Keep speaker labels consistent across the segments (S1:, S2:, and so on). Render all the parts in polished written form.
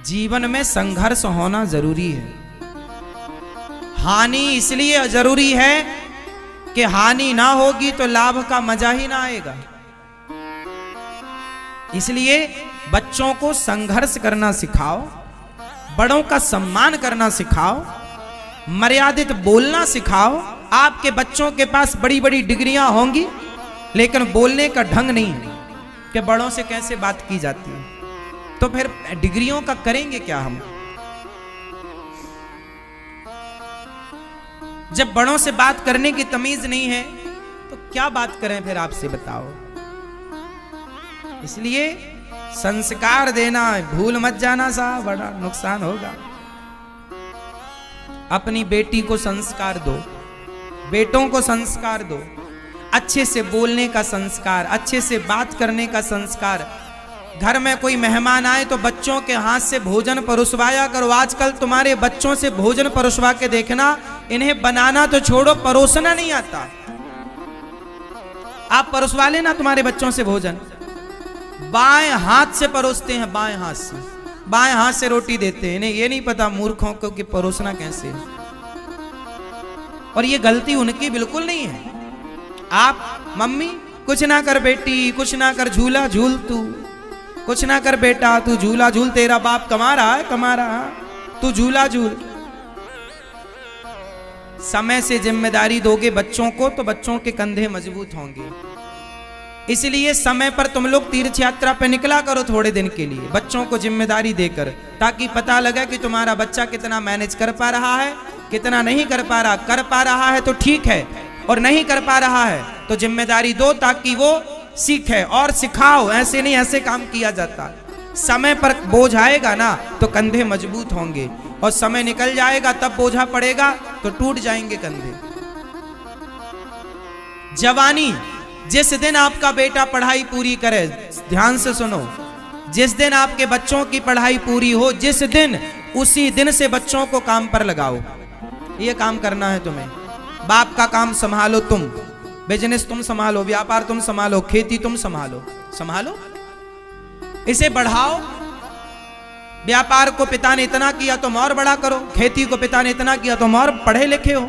S1: जीवन में संघर्ष होना जरूरी है। हानि इसलिए जरूरी है कि हानि ना होगी तो लाभ का मजा ही ना आएगा। इसलिए बच्चों को संघर्ष करना सिखाओ, बड़ों का सम्मान करना सिखाओ, मर्यादित बोलना सिखाओ। आपके बच्चों के पास बड़ी बड़ी डिग्रियां होंगी लेकिन बोलने का ढंग नहीं है कि बड़ों से कैसे बात की जाती है, तो फिर डिग्रियों का करेंगे क्या हम? जब बड़ों से बात करने की तमीज नहीं है तो क्या बात करें फिर, आपसे बताओ। इसलिए संस्कार देना भूल मत जाना साहब, बड़ा नुकसान होगा। अपनी बेटी को संस्कार दो, बेटों को संस्कार दो, अच्छे से बोलने का संस्कार, अच्छे से बात करने का संस्कार। घर में कोई मेहमान आए तो बच्चों के हाथ से भोजन परोसवाया करो। आजकल तुम्हारे बच्चों से भोजन परोसवा के देखना, इन्हें बनाना तो छोड़ो, परोसना नहीं आता। आप परोसवा लेना तुम्हारे बच्चों से भोजन, बाएं हाथ से परोसते हैं, बाएं हाथ से, बाएं हाथ से रोटी देते हैं। इन्हें ये नहीं पता मूर्खों को कि परोसना कैसे है। और ये गलती उनकी बिल्कुल नहीं है। आप मम्मी कुछ ना कर बेटी, कुछ ना कर, झूला झूल तू, कुछ ना कर बेटा तू झूला झूल, तेरा बाप कमा रहा है, कमा रहा, तू झूला झूल। समय से जिम्मेदारी दोगे बच्चों को तो बच्चों के कंधे मजबूत होंगे। इसलिए समय पर तुम लोग तीर्थ यात्रा पे निकला करो थोड़े दिन के लिए, बच्चों को जिम्मेदारी देकर, ताकि पता लगे कि तुम्हारा बच्चा कितना मैनेज कर पा रहा है, कितना नहीं कर पा रहा। कर पा रहा है तो ठीक है, और नहीं कर पा रहा है तो जिम्मेदारी दो ताकि वो सीखे और सिखाओ। ऐसे नहीं, ऐसे काम किया जाता। समय पर बोझ आएगा ना तो कंधे मजबूत होंगे, और समय निकल जाएगा तब बोझा पड़ेगा तो टूट जाएंगे कंधे। जवानी, जिस दिन आपका बेटा पढ़ाई पूरी करे, ध्यान से सुनो, जिस दिन आपके बच्चों की पढ़ाई पूरी हो, जिस दिन, उसी दिन से बच्चों को काम पर लगाओ। ये काम करना है तुम्हें। बाप का काम संभालो तुम, बिजनेस तुम संभालो, व्यापार तुम संभालो, खेती तुम संभालो, संभालो, इसे बढ़ाओ। व्यापार को पिता ने इतना किया तुम और बड़ा करो, खेती को पिता ने इतना किया तुम और पढ़े लिखे हो।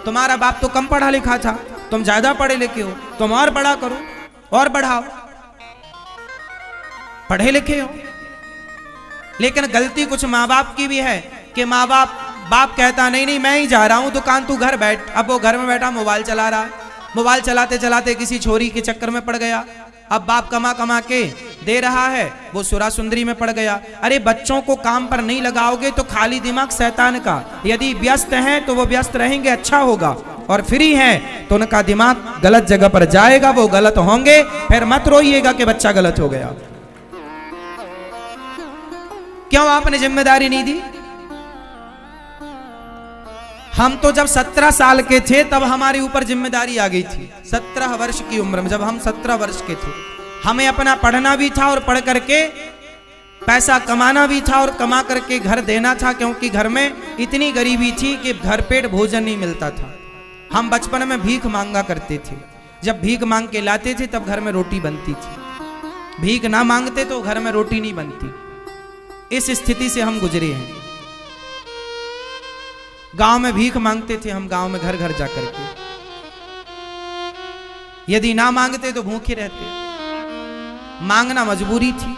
S1: तुम्हारा बाप तो कम पढ़ा लिखा था, तुम ज्यादा पढ़े लिखे हो, तुम और बड़ा करो और बढ़ाओ। पढ़े लिखे हो, लेकिन गलती कुछ माँ बाप की भी है कि बाप कहता नहीं नहीं मैं ही जा रहा हूं दुकान, तू घर बैठ। अब वो घर में बैठा मोबाइल चला रहा है, मोबाइल चलाते चलाते किसी छोरी के चक्कर में पड़ गया। अब बाप कमा कमा के दे रहा है, वो सुरा सुंदरी में पड़ गया। अरे बच्चों को काम पर नहीं लगाओगे तो खाली दिमाग शैतान का। यदि व्यस्त हैं तो वो व्यस्त रहेंगे, अच्छा होगा, और फ्री हैं तो उनका दिमाग गलत जगह पर जाएगा, वो गलत होंगे। फिर मत रोइएगा कि बच्चा गलत हो गया। क्यों आपने जिम्मेदारी नहीं दी? हम तो जब 17 साल के थे तब हमारे ऊपर जिम्मेदारी आ गई थी। 17 वर्ष की उम्र में, जब हम 17 वर्ष के थे, हमें अपना पढ़ना भी था और पढ़ करके पैसा कमाना भी था और कमा करके घर देना था, क्योंकि घर में इतनी गरीबी थी कि घर पेट भोजन नहीं मिलता था। हम बचपन में भीख मांगा करते थे। जब भीख मांग के लाते थे तब घर में रोटी बनती थी, भीख ना मांगते तो घर में रोटी नहीं बनती। इस स्थिति से हम गुजरे हैं। गांव में भीख मांगते थे हम, गांव में घर घर जाकर के। यदि ना मांगते तो भूखे रहते, मांगना मजबूरी थी।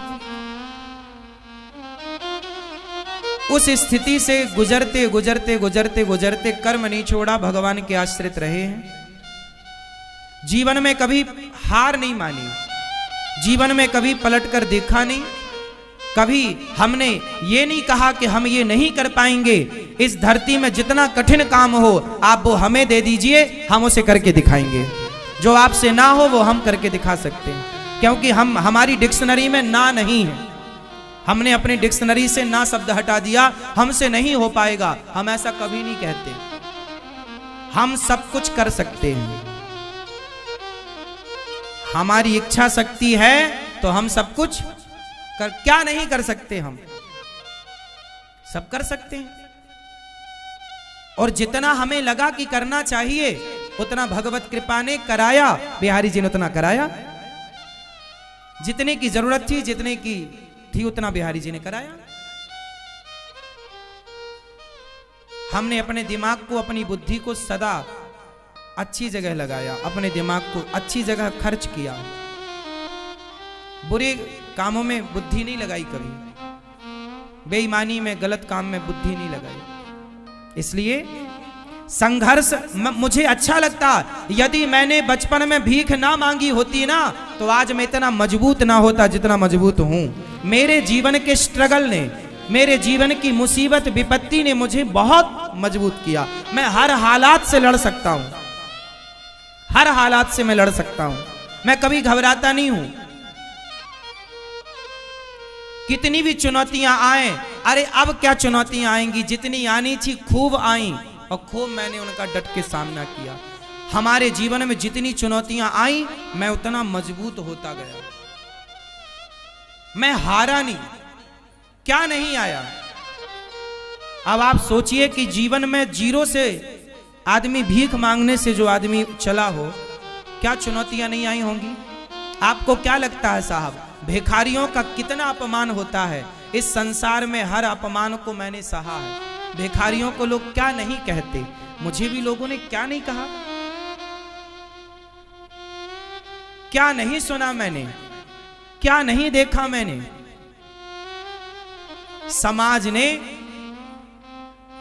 S1: उस स्थिति से गुजरते गुजरते गुजरते गुजरते कर्म नहीं छोड़ा, भगवान के आश्रित रहे हैं। जीवन में कभी हार नहीं मानी, जीवन में कभी पलट कर देखा नहीं, कभी हमने ये नहीं कहा कि हम ये नहीं कर पाएंगे। इस धरती में जितना कठिन काम हो आप वो हमें दे दीजिए, हम उसे करके दिखाएंगे। जो आपसे ना हो वो हम करके दिखा सकते हैं, क्योंकि हमारी डिक्शनरी में ना नहीं है। हमने अपनी डिक्शनरी से ना शब्द हटा दिया, हमसे नहीं हो पाएगा, हम ऐसा कभी नहीं कहते। हम सब कुछ कर सकते हैं, हमारी इच्छा शक्ति है तो हम सब कुछ क्या नहीं कर सकते? हम सब कर सकते हैं। और जितना हमें लगा कि करना चाहिए उतना भगवत कृपा ने कराया, बिहारी जी ने उतना कराया। जितने की जरूरत थी, जितने की थी उतना बिहारी जी ने कराया। हमने अपने दिमाग को, अपनी बुद्धि को सदा अच्छी जगह लगाया, अपने दिमाग को अच्छी जगह खर्च किया, बुरे कामों में बुद्धि नहीं लगाई कभी, बेईमानी में, गलत काम में बुद्धि नहीं लगाई। इसलिए संघर्ष मुझे अच्छा लगता। यदि मैंने बचपन में भीख ना मांगी होती ना, तो आज मैं इतना मजबूत ना होता जितना मजबूत हूं। मेरे जीवन के स्ट्रगल ने, मेरे जीवन की मुसीबत विपत्ति ने मुझे बहुत मजबूत किया। मैं हर हालात से लड़ सकता हूं, हर हालात से मैं लड़ सकता हूं। मैं कभी घबराता नहीं हूं। कितनी भी चुनौतियां आए, अरे अब क्या चुनौतियां आएंगी, जितनी आनी थी खूब आई और खूब मैंने उनका डट के सामना किया। हमारे जीवन में जितनी चुनौतियां आई, मैं उतना मजबूत होता गया। मैं हारा नहीं। क्या नहीं आया? अब आप सोचिए कि जीवन में जीरो से आदमी, भीख मांगने से जो आदमी चला हो, क्या चुनौतियां नहीं आई होंगी? आपको क्या लगता है साहब, भिखारियों का कितना अपमान होता है? इस संसार में हर अपमान को मैंने सहा है। भिखारियों को लोग क्या नहीं कहते, मुझे भी लोगों ने क्या नहीं कहा, क्या नहीं सुना मैंने, क्या नहीं देखा मैंने। समाज ने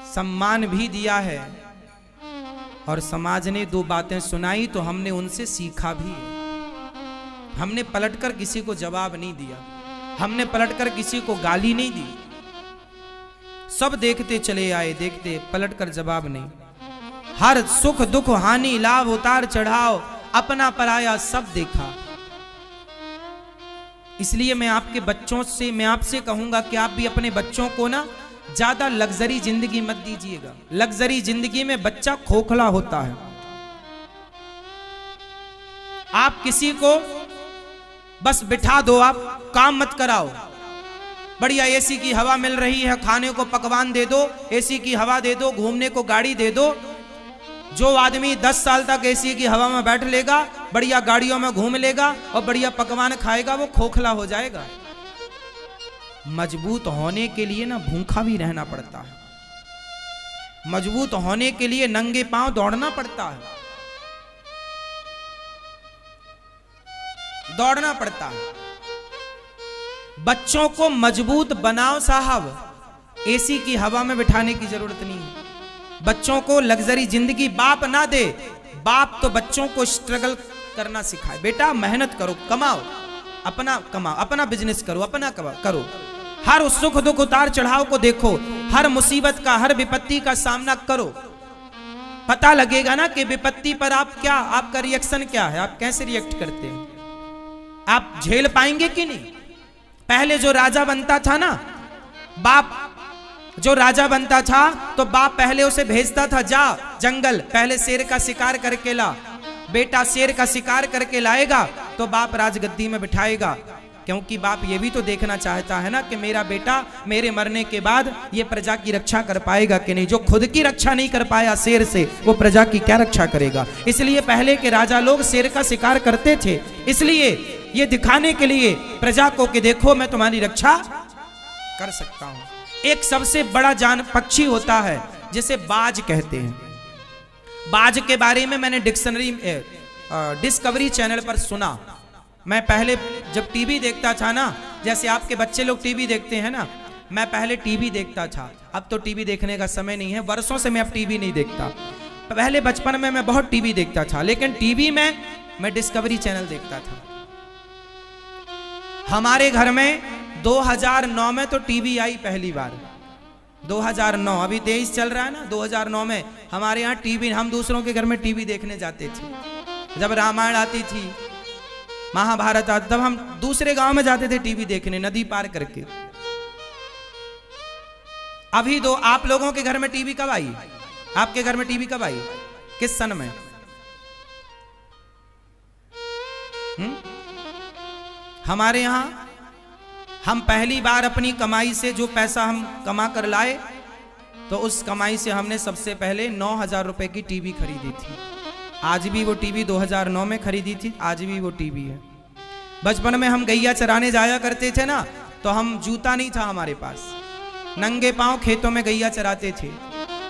S1: सम्मान भी दिया है और समाज ने दो बातें सुनाई तो हमने उनसे सीखा भी। हमने पलटकर किसी को जवाब नहीं दिया, हमने पलटकर किसी को गाली नहीं दी। सब देखते चले आए, देखते, पलटकर जवाब नहीं। हर सुख दुख हानि लाभ उतार चढ़ाव अपना पराया सब देखा। इसलिए मैं आपके बच्चों से, मैं आपसे कहूंगा कि आप भी अपने बच्चों को ना ज्यादा लग्जरी जिंदगी मत दीजिएगा। लग्जरी जिंदगी में बच्चा खोखला होता है। आप किसी को बस बिठा दो, आप काम मत कराओ। बढ़िया एसी की हवा मिल रही है, खाने को पकवान दे दो, एसी की हवा दे दो, घूमने को गाड़ी दे दो। जो आदमी 10 साल तक एसी की हवा में बैठ लेगा, बढ़िया गाड़ियों में घूम लेगा और बढ़िया पकवान खाएगा, वो खोखला हो जाएगा। मजबूत होने के लिए ना भूखा भी रहना पड़ता है। मजबूत होने के लिए नंगे पांव दौड़ना पड़ता है, दौड़ना पड़ता है। बच्चों को मजबूत बनाओ साहब, एसी की हवा में बिठाने की जरूरत नहीं है। बच्चों को लग्जरी जिंदगी बाप ना दे। बाप तो बच्चों को स्ट्रगल करना सिखाए। बेटा मेहनत करो, कमाओ, अपना कमाओ, अपना बिजनेस करो, अपना करो। हर उस सुख दुख उतार चढ़ाव को देखो, हर मुसीबत का, हर विपत्ति का सामना करो। पता लगेगा ना कि विपत्ति पर आप क्या, आपका रिएक्शन क्या है, आप कैसे रिएक्ट करते हैं, आप झेल पाएंगे कि नहीं। पहले जो राजा बनता था ना, बाप जो राजा बनता था तो बाप पहले उसे भेजता था, जा जंगल पहले शेर का शिकार करके ला। बेटा शेर का शिकार करके लाएगा तो बाप राजगद्दी में बिठाएगा, क्योंकि बाप ये भी तो देखना चाहता है ना कि मेरा बेटा मेरे मरने के बाद ये प्रजा की रक्षा कर पाएगा कि नहीं। जो खुद की रक्षा नहीं कर पाया शेर से, वो प्रजा की क्या रक्षा करेगा। इसलिए पहले के राजा लोग शेर का शिकार करते थे, इसलिए ये दिखाने के लिए प्रजा को कि देखो मैं तुम्हारी रक्षा कर सकता हूं। एक सबसे बड़ा जान पक्षी होता है जिसे बाज कहते हैं। बाज के बारे में मैंने डिस्कवरी चैनल पर सुना। मैं पहले जब टीवी देखता था ना, जैसे आपके बच्चे लोग टीवी देखते हैं ना, मैं पहले टीवी देखता था। अब तो टीवी देखने का समय नहीं है, वर्षों से मैं अब टीवी नहीं देखता। पहले बचपन में मैं बहुत टीवी देखता था, लेकिन टीवी में मैं डिस्कवरी चैनल देखता था। हमारे घर में 2009 में तो टीवी आई पहली बार। 2009, अभी 23 चल रहा है ना, 2009 में हमारे यहाँ टीवी, हम दूसरों के घर में टीवी देखने जाते थे। जब रामायण आती थी, महाभारत आती, तब हम दूसरे गांव में जाते थे टीवी देखने, नदी पार करके। अभी दो आप लोगों के घर में टीवी कब आई? आपके घर में टीवी कब आई? किस सन में? हमारे यहाँ हम पहली बार अपनी कमाई से जो पैसा हम कमा कर लाए, तो उस कमाई से हमने सबसे पहले 9,000 रुपए की टीवी खरीदी थी। आज भी वो टीवी 2009 में खरीदी थी, आज भी वो टीवी है। बचपन में हम गैया चराने जाया करते थे ना, तो हम जूता नहीं था हमारे पास, नंगे पांव खेतों में गैया चराते थे।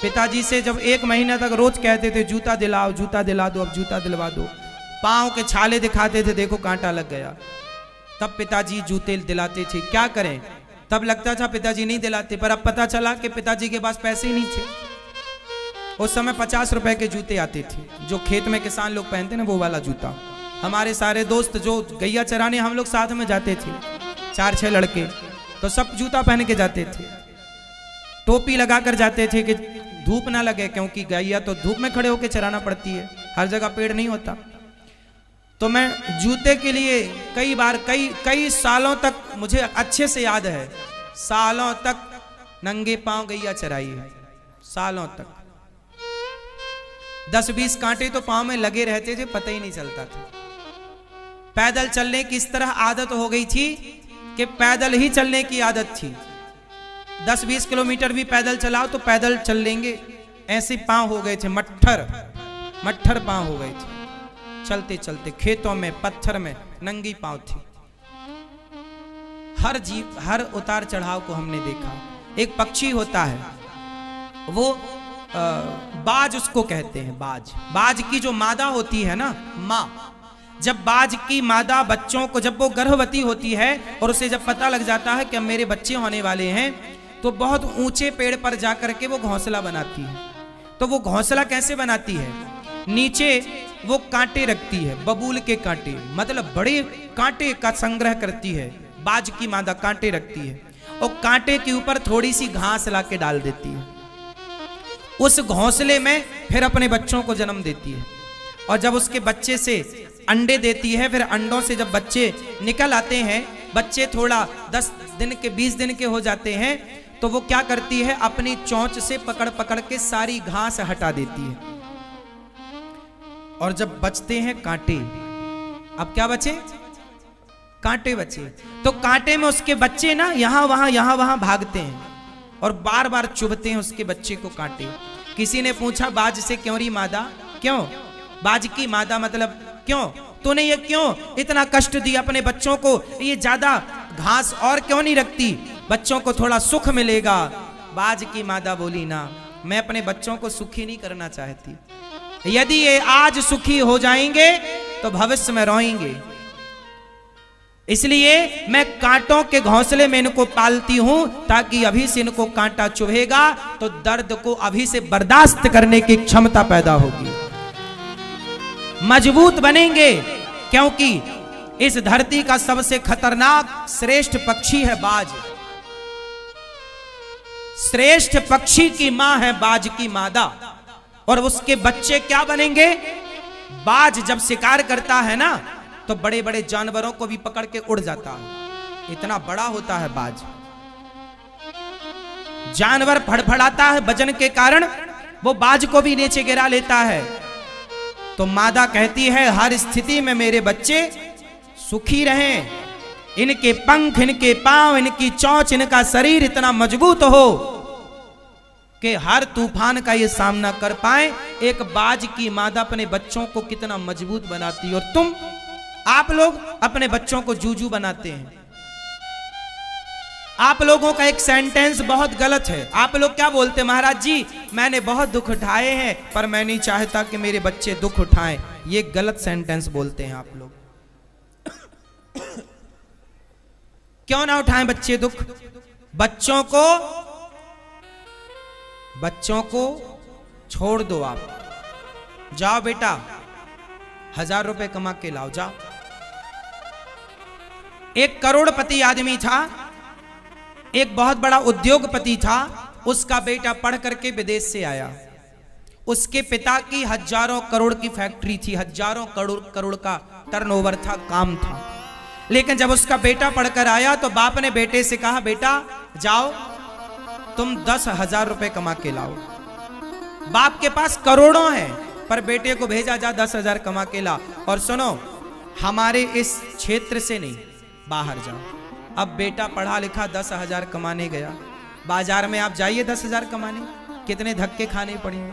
S1: पिताजी से जब 1 महीना तक रोज कहते थे जूता दिलाओ, जूता दिला दो, अब जूता दिलवा दो, पाँव के छाले दिखाते थे, देखो कांटा लग गया, तब पिताजी जूते दिलाते थे। क्या करें, तब लगता था पिताजी नहीं दिलाते, पर अब पता चला कि पिताजी के पास पैसे ही नहीं थे। उस समय 50 रुपए के जूते आते थे, जो खेत में किसान लोग पहनते ना, वो वाला जूता। हमारे सारे दोस्त जो गैया चराने हम लोग साथ में जाते थे, 4-6 लड़के, तो सब जूता पहन के जाते थे, टोपी लगा कर जाते थे कि धूप ना लगे, क्योंकि गैया तो धूप में खड़े होकर चराना पड़ती है, हर जगह पेड़ नहीं होता। तो मैं जूते के लिए कई बार कई सालों तक, मुझे अच्छे से याद है, सालों तक नंगे पांव गैया चराई है, सालों तक। 10-20 कांटे तो पांव में लगे रहते थे, पता ही नहीं चलता था। पैदल चलने की इस तरह आदत हो गई थी कि पैदल ही चलने की आदत थी। 10-20 किलोमीटर भी पैदल चलाओ तो पैदल चल लेंगे, ऐसे पांव हो गए थे, मट्ठर पांव हो गए थे। चलते चलते खेतों में, पत्थर में नंगी पांव थी। हर उतार चढ़ाव को हमने देखा। एक पक्षी होता है, वो बाज उसको कहते हैं, बाज की जो मादा होती है ना, माँ, जब बाज की मादा बच्चों को, जब वो गर्भवती होती है और उसे जब पता लग जाता है कि अब मेरे बच्चे होने वाले हैं, तो बहुत ऊंचे पेड़ पर जाकर के वो घोंसला बनाती है। तो वो घोंसला कैसे बनाती है, नीचे वो कांटे रखती है, बबूल के कांटे, मतलब बड़े कांटे का संग्रह करती है। बाज की मादा कांटे रखती है और कांटे के ऊपर थोड़ी सी घास ला के डाल देती है। उस घोंसले में फिर अपने बच्चों को जन्म देती है, और जब उसके बच्चे से अंडे देती है, फिर अंडों से जब बच्चे निकल आते हैं, बच्चे थोड़ा 10 दिन के 20 दिन के हो जाते हैं, तो वो क्या करती है, अपनी चोंच से पकड़ पकड़ के सारी घास हटा देती है। और जब बचते हैं कांटे, अब क्या बचे, कांटे बचे, तो कांटे में उसके बच्चे ना यहाँ वहां भागते हैं और बार बार चुभते हैं उसके बच्चे को कांटे। किसी ने पूछा बाज से, क्यों री मादा, क्यों बाज की मादा, मतलब क्यों तूने ये क्यों इतना कष्ट दिया अपने बच्चों को, ये ज्यादा घास और क्यों नहीं रखती, बच्चों को थोड़ा सुख मिलेगा। बाज की मादा बोली, ना, मैं अपने बच्चों को सुखी नहीं करना चाहती। यदि ये आज सुखी हो जाएंगे तो भविष्य में रोएंगे, इसलिए मैं कांटों के घोंसले में इनको पालती हूं, ताकि अभी से इनको कांटा चुभेगा तो दर्द को अभी से बर्दाश्त करने की क्षमता पैदा होगी, मजबूत बनेंगे। क्योंकि इस धरती का सबसे खतरनाक श्रेष्ठ पक्षी है बाज। श्रेष्ठ पक्षी की मां है बाज की मादा, और उसके बच्चे क्या बनेंगे। बाज जब शिकार करता है ना, तो बड़े बड़े जानवरों को भी पकड़ के उड़ जाता है, इतना बड़ा होता है बाज। जानवर फड़फड़ाता है वजन के कारण, वो बाज को भी नीचे गिरा लेता है। तो मादा कहती है, हर स्थिति में मेरे बच्चे सुखी रहें, इनके पंख, इनके पांव, इनकी चोंच, इनका शरीर इतना मजबूत हो कि हर तूफान का ये सामना कर पाए। एक बाज की मादा अपने बच्चों को कितना मजबूत बनाती है, और तुम, आप लोग अपने बच्चों को जूजू बनाते हैं। आप लोगों का एक सेंटेंस बहुत गलत है। आप लोग क्या बोलते हैं, महाराज जी मैंने बहुत दुख उठाए हैं, पर मैं नहीं चाहता कि मेरे बच्चे दुख उठाएं। ये गलत सेंटेंस बोलते हैं आप लोग। क्यों ना उठाएं बच्चे दुख। बच्चों को छोड़ दो, आप जाओ बेटा 1000 रुपए कमा के लाओ, जाओ। एक करोड़पति आदमी था, एक बहुत बड़ा उद्योगपति था, उसका बेटा पढ़ करके विदेश से आया। उसके पिता की हजारों करोड़ की फैक्ट्री थी, हजारों करोड़ का टर्नओवर था, काम था। लेकिन जब उसका बेटा पढ़कर आया तो बाप ने बेटे से कहा, बेटा जाओ तुम 10,000 रुपए कमा के लाओ। बाप के पास करोड़ों हैं, पर बेटे को भेजा, जा 10,000 कमा के ला, और सुनो हमारे इस क्षेत्र से नहीं, बाहर जाओ। अब बेटा पढ़ा लिखा 10,000 कमाने गया। बाजार में आप जाइए 10,000 कमाने, कितने धक्के खाने पड़ेंगे,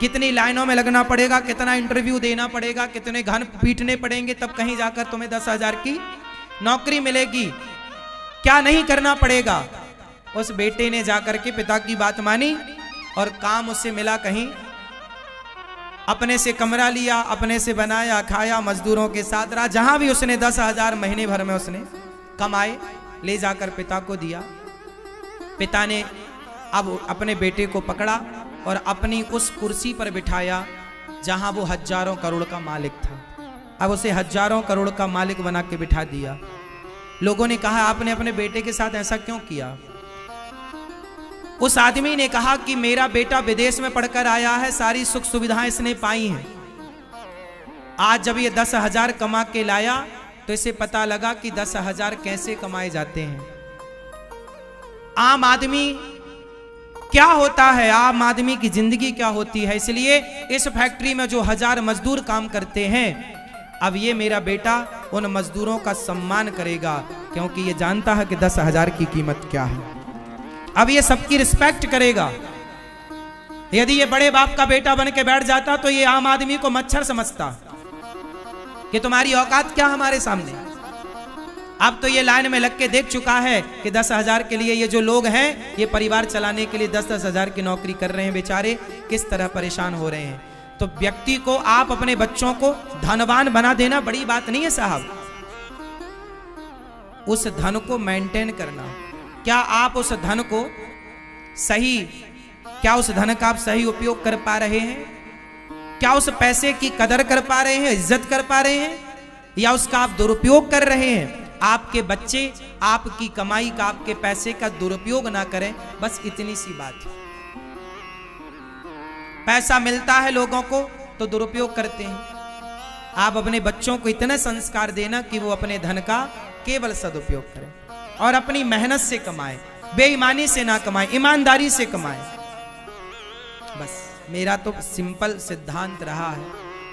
S1: कितनी लाइनों में लगना पड़ेगा, कितना इंटरव्यू देना पड़ेगा, कितने घन पीटने पड़ेंगे, तब कहीं जाकर तुम्हें 10,000 की नौकरी मिलेगी। क्या नहीं करना पड़ेगा। उस बेटे ने जाकर के पिता की बात मानी और काम उससे मिला कहीं, अपने से कमरा लिया, अपने से बनाया, खाया, मजदूरों के साथ रहा, जहां भी उसने 10,000 महीने भर में उसने कमाए, ले जाकर पिता को दिया। पिता ने अब अपने बेटे को पकड़ा और अपनी उस कुर्सी पर बिठाया जहां वो हजारों करोड़ का मालिक था। अब उसे हजारों करोड़ का मालिक बना के बिठा दिया। लोगों ने कहा आपने अपने बेटे के साथ ऐसा क्यों किया? उस आदमी ने कहा कि मेरा बेटा विदेश में पढ़कर आया है, सारी सुख सुविधाएं इसने पाई हैं। आज जब ये 10,000 कमा के लाया तो इसे पता लगा कि 10,000 कैसे कमाए जाते हैं। आम आदमी क्या होता है, आम आदमी की जिंदगी क्या होती है। इसलिए इस फैक्ट्री में जो 1000 मजदूर काम करते हैं, अब ये मेरा बेटा उन मजदूरों का सम्मान करेगा, क्योंकि ये जानता है कि 10,000 की कीमत क्या है। अब ये सबकी रिस्पेक्ट करेगा। यदि ये बड़े बाप का बेटा बन के बैठ जाता तो ये आम आदमी को मच्छर समझता कि तुम्हारी औकात क्या हमारे सामने। अब तो ये लाइन में लग के देख चुका है कि 10,000 के लिए ये जो लोग हैं, ये परिवार चलाने के लिए 10-10 हजार की नौकरी कर रहे हैं, बेचारे किस तरह परेशान हो रहे हैं। तो व्यक्ति को, आप अपने बच्चों को धनवान बना देना बड़ी बात नहीं है साहब। उस धन को मेंटेन करना, क्या आप उस धन को सही, क्या उस धन का आप सही उपयोग कर पा रहे हैं? क्या उस पैसे की कदर कर पा रहे हैं, इज्जत कर पा रहे हैं, या उसका आप दुरुपयोग कर रहे हैं? आपके बच्चे आपकी कमाई का, आपके पैसे का दुरुपयोग ना करें, बस इतनी सी बात है। पैसा मिलता है लोगों को तो दुरुपयोग करते हैं। आप अपने बच्चों को इतने संस्कार देना कि वो अपने धन का केवल सदुपयोग करें और अपनी मेहनत से कमाए, बेईमानी से ना कमाए, ईमानदारी से कमाए। बस मेरा तो सिंपल सिद्धांत रहा है,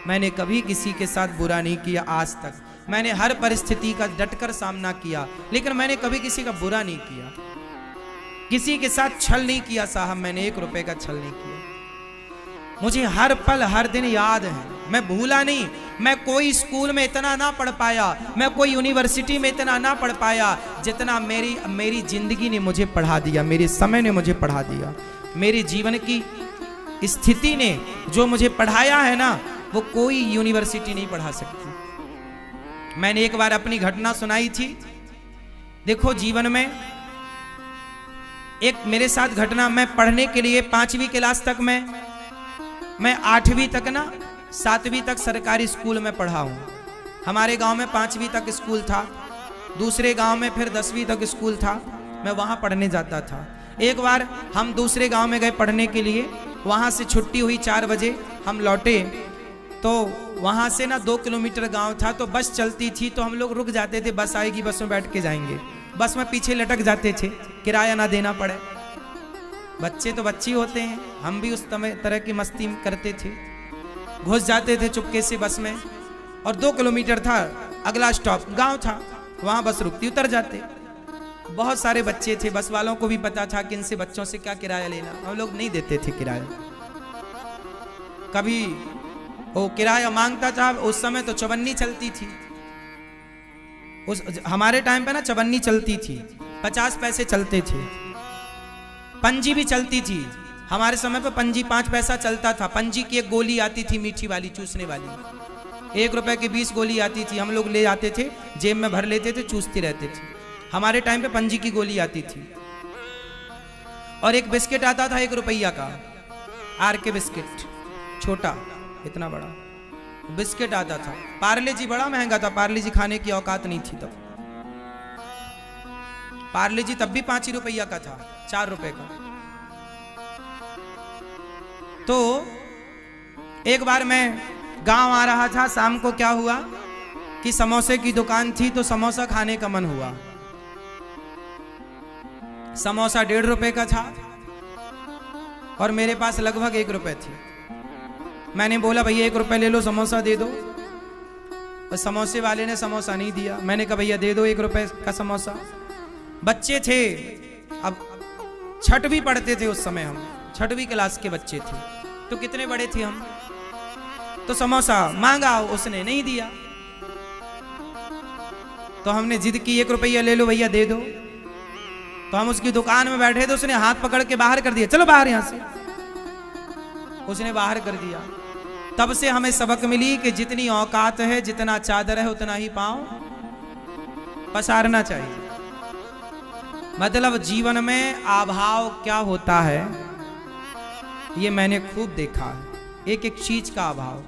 S1: मैंने कभी किसी के साथ बुरा नहीं किया आज तक। मैंने हर परिस्थिति का डटकर सामना किया, लेकिन मैंने कभी किसी का बुरा नहीं किया, किसी के साथ छल नहीं किया साहब। मैंने 1 रुपए का छल नहीं किया। मुझे हर पल हर दिन याद है, मैं भूला नहीं। मैं कोई स्कूल में इतना ना पढ़ पाया, मैं कोई यूनिवर्सिटी में इतना ना पढ़ पाया जितना मेरी जिंदगी ने मुझे पढ़ा दिया, मेरे समय ने मुझे पढ़ा दिया, मेरे जीवन की स्थिति ने जो मुझे पढ़ाया है ना, वो कोई यूनिवर्सिटी नहीं पढ़ा सकती। मैंने एक बार अपनी घटना सुनाई थी। देखो जीवन में एक मेरे साथ घटना, मैं पढ़ने के लिए 5वीं क्लास तक मैं 8वीं तक ना 7वीं तक सरकारी स्कूल में पढ़ा हूँ। हमारे गांव में 5वीं तक स्कूल था, दूसरे गांव में फिर 10वीं तक स्कूल था, मैं वहाँ पढ़ने जाता था। एक बार हम दूसरे गांव में गए पढ़ने के लिए, वहाँ से छुट्टी हुई 4 बजे, हम लौटे तो वहाँ से ना 2 किलोमीटर गांव था, तो बस चलती थी तो हम लोग रुक जाते थे, बस आएगी बस में बैठ के जाएंगे। बस में पीछे लटक जाते थे, किराया ना देना पड़े। बच्चे तो बच्चे होते हैं, हम भी उस तरह की मस्ती करते थे, घुस जाते थे चुपके से बस में, और 2 किलोमीटर था अगला स्टॉप गांव था, वहां बस रुकती, उतर जाते। बहुत सारे बच्चे थे, बस वालों को भी पता था कि इनसे बच्चों से क्या किराया लेना, हम लोग नहीं देते थे किराया। कभी वो किराया मांगता था, उस समय तो चवन्नी चलती थी, उस हमारे टाइम पे ना चवन्नी चलती थी, 50 पैसे चलते थे। पंजी भी चलती थी, हमारे समय पे पंजी 5 पैसा चलता था। पंजी की एक गोली आती थी मीठी वाली, चूसने वाली, 1 रुपए की 20 गोली आती थी, हम लोग ले आते थे, जेब में भर लेते थे, चूसते रहते थे। हमारे टाइम पे पंजी की गोली आती थी। और एक बिस्किट आता था 1 रुपया का, आर के बिस्किट, छोटा इतना बड़ा बिस्किट आता था। पार्ले जी बड़ा महंगा था, पार्ले जी खाने की औकात नहीं थी तब। पार्ले जी तब भी 5 ही रुपया का था, 4 रुपए का। तो एक बार मैं गांव आ रहा था, शाम को क्या हुआ कि समोसे की दुकान थी, तो समोसा खाने का मन हुआ। समोसा 1.5 रुपए का था और मेरे पास लगभग 1 रुपए थी। मैंने बोला भैया 1 रुपए ले लो, समोसा दे दो। और समोसे वाले ने समोसा नहीं दिया। मैंने कहा भैया दे दो 1 रुपए का समोसा। बच्चे थे, अब 6वीं पढ़ते थे उस समय, हम 6वीं क्लास के बच्चे थे, तो कितने बड़े थे हम। तो समोसा मांगा, उसने नहीं दिया, तो हमने जिद की 1 रुपया ले लो भैया दे दो। तो हम उसकी दुकान में बैठे थे, उसने हाथ पकड़ के बाहर कर दिया, चलो बाहर यहां से। उसने बाहर कर दिया। तब से हमें सबक मिली कि जितनी औकात है, जितना चादर है, उतना ही पांव पसारना चाहिए। मतलब जीवन में अभाव क्या होता है ये मैंने खूब देखा है, एक एक चीज का अभाव।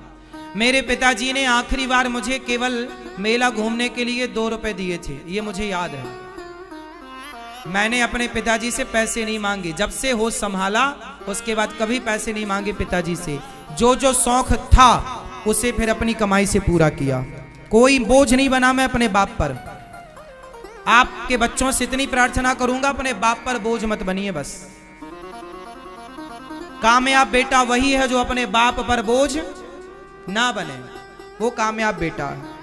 S1: मेरे पिताजी ने आखिरी बार मुझे केवल मेला घूमने के लिए 2 रुपए दिए थे, ये मुझे याद है। मैंने अपने पिताजी से पैसे नहीं मांगे, जब से होश संभाला उसके बाद कभी पैसे नहीं मांगे पिताजी से। जो जो शौक था उसे फिर अपनी कमाई से पूरा किया, कोई बोझ नहीं बना मैं अपने बाप पर। आपके बच्चों से इतनी प्रार्थना करूंगा, अपने बाप पर बोझ मत बनिए बस। कामयाब बेटा वही है जो अपने बाप पर बोझ ना बने, वो कामयाब बेटा है।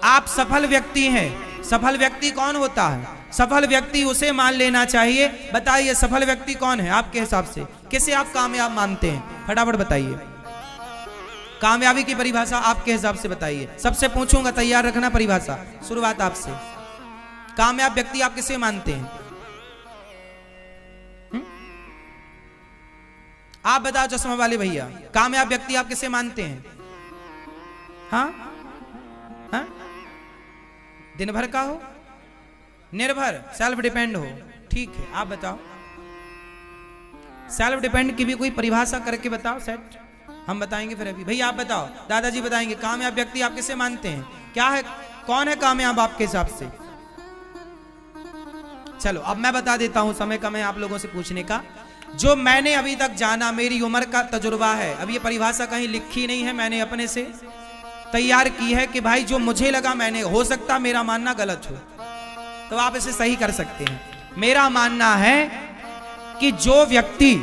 S1: आप सफल व्यक्ति हैं। सफल व्यक्ति कौन होता है? सफल व्यक्ति उसे मान लेना चाहिए। बताइए सफल व्यक्ति कौन है आपके हिसाब से? किसे आप कामयाब मानते हैं? फटाफट बताइए। कामयाबी की परिभाषा आपके हिसाब से बताइए। सबसे पूछूंगा, तैयार रखना परिभाषा। शुरुआत आपसे। कामयाब व्यक्ति आप किसे मानते हैं? आप बताओ चश्मा वाले भैया, कामयाब व्यक्ति आप किसे मानते हैं? हाँ हाँ, दिन भर का हो, निर्भर, सेल्फ डिपेंड हो। ठीक है, आप बताओ सेल्फ डिपेंड की भी कोई परिभाषा करके बताओ सेट, हम बताएंगे फिर। अभी भैया आप बताओ, दादाजी बताएंगे कामयाब व्यक्ति आप किसे मानते हैं? क्या है, कौन है कामयाब आपके हिसाब से? चलो अब मैं बता देता हूं, समय कम है आप लोगों से पूछने का। जो मैंने अभी तक जाना, मेरी उम्र का तजुर्बा है, अब ये परिभाषा कहीं लिखी नहीं है, मैंने अपने से तैयार की है कि भाई जो मुझे लगा, मैंने, हो सकता मेरा मानना गलत हो तो आप इसे सही कर सकते हैं। मेरा मानना है कि जो व्यक्ति